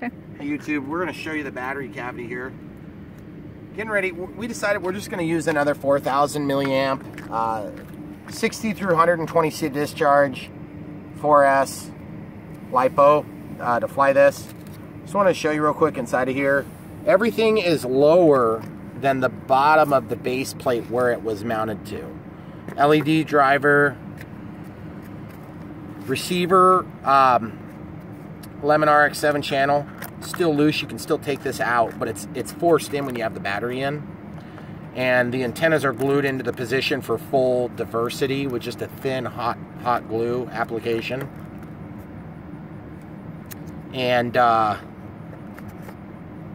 Okay. Hey YouTube, we're going to show you the battery cavity here. Getting ready, we decided we're just going to use another 4,000 milliamp, 60 through 120 discharge, 4S LiPo to fly this. Just want to show you real quick inside of here. Everything is lower than the bottom of the base plate where it was mounted to. LED driver, receiver, Lemon RX 7 channel, still loose. You can still take this out, but it's forced in when you have the battery in. And the antennas are glued into the position for full diversity with just a thin hot glue application. And we're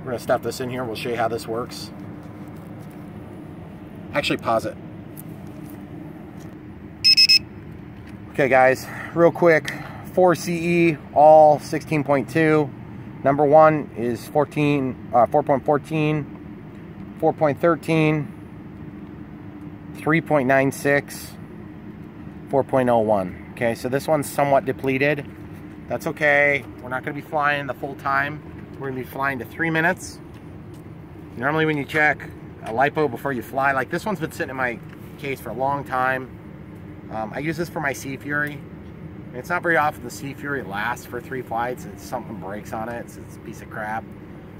gonna stuff this in here. We'll show you how this works. Actually, pause it. Okay guys, real quick, 4CE, all 16.2. Number one is 4.14, 4.13, 3.96, 4.01. Okay, so this one's somewhat depleted. That's okay. We're not going to be flying the full time. We're going to be flying to 3 minutes. Normally when you check a LiPo before you fly, like this one's been sitting in my case for a long time. I use this for my Sea Fury. It's not very often the Sea Fury lasts for 3 flights. It's something breaks on it. It's a piece of crap.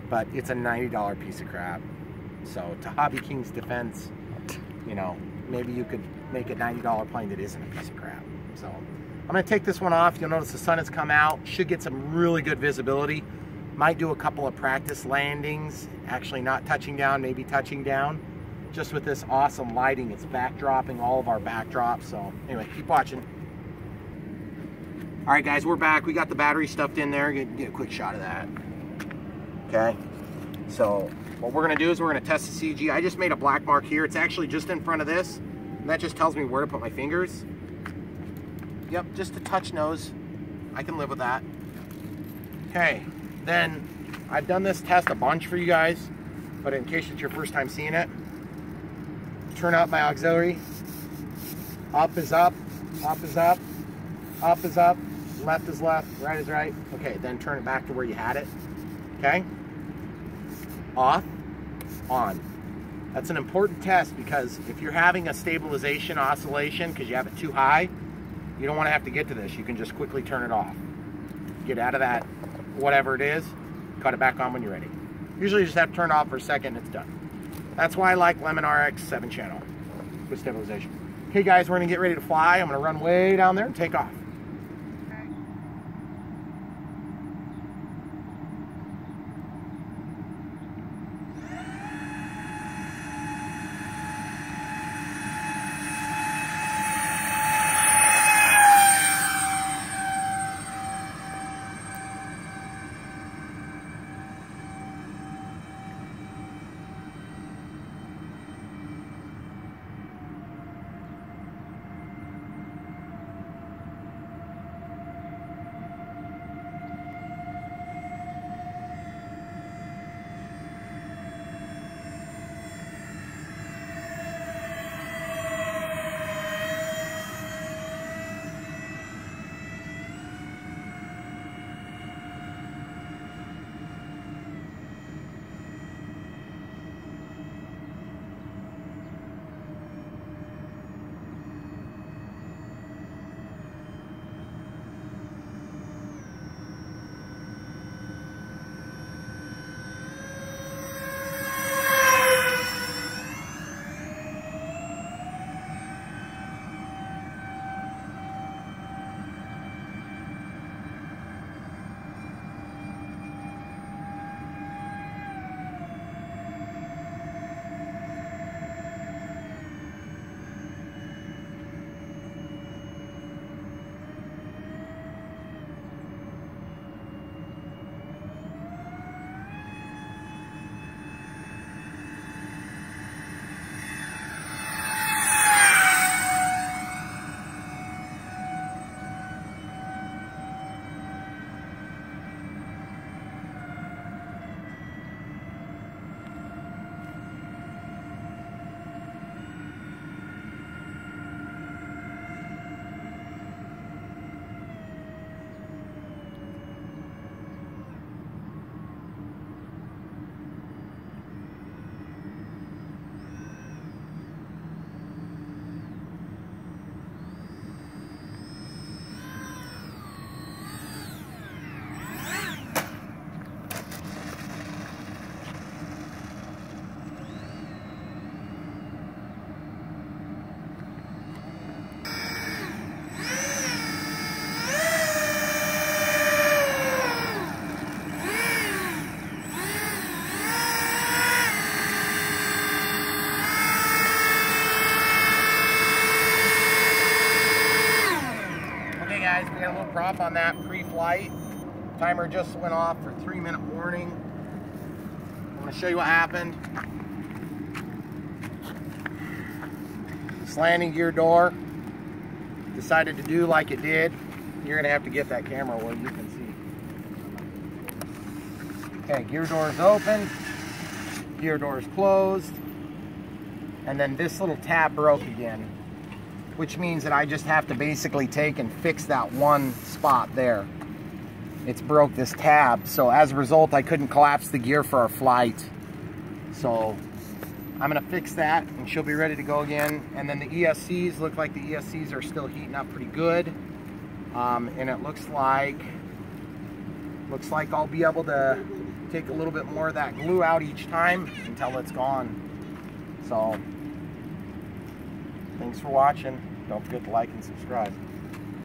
But it's a $90 piece of crap. So to Hobby King's defense, you know, maybe you could make a $90 plane that isn't a piece of crap. So I'm going to take this one off. You'll notice the sun has come out. Should get some really good visibility. Might do a couple of practice landings. Actually not touching down, maybe touching down. Just with this awesome lighting, it's backdropping all of our backdrops. So anyway, keep watching. All right, guys, we're back. We got the battery stuffed in there. Get a quick shot of that. Okay. So what we're gonna do is we're gonna test the CG. I just made a black mark here. It's actually just in front of this, and that just tells me where to put my fingers. Yep, just a touch nose. I can live with that. Okay. Then I've done this test a bunch for you guys, but in case it's your first time seeing it, turn out my auxiliary. Up is up, up is up, up is up, left is left, right is right. Okay, then turn it back to where you had it. Okay? Off, on. That's an important test because if you're having a stabilization oscillation because you have it too high, you don't want to have to get to this. You can just quickly turn it off. Get out of that, whatever it is, cut it back on when you're ready. Usually you just have to turn it off for a second and it's done. That's why I like Lemon RX 7 channel with stabilization. Okay guys, we're gonna get ready to fly. I'm gonna run way down there and take off. prop on that pre-flight. Timer just went off for 3-minute warning. I'm going to show you what happened. This landing gear door decided to do like it did. You're going to have to get that camera where you can see. Okay, gear door is open. Gear door is closed. And then this little tab broke again, which means that I just have to basically take and fix that one spot there. It's broke this tab, so as a result I couldn't collapse the gear for our flight. So I'm gonna fix that and she'll be ready to go again. And then the ESCs, look like the ESCs are still heating up pretty good. And it looks like I'll be able to take a little bit more of that glue out each time until it's gone. So thanks for watching. Don't forget to like and subscribe.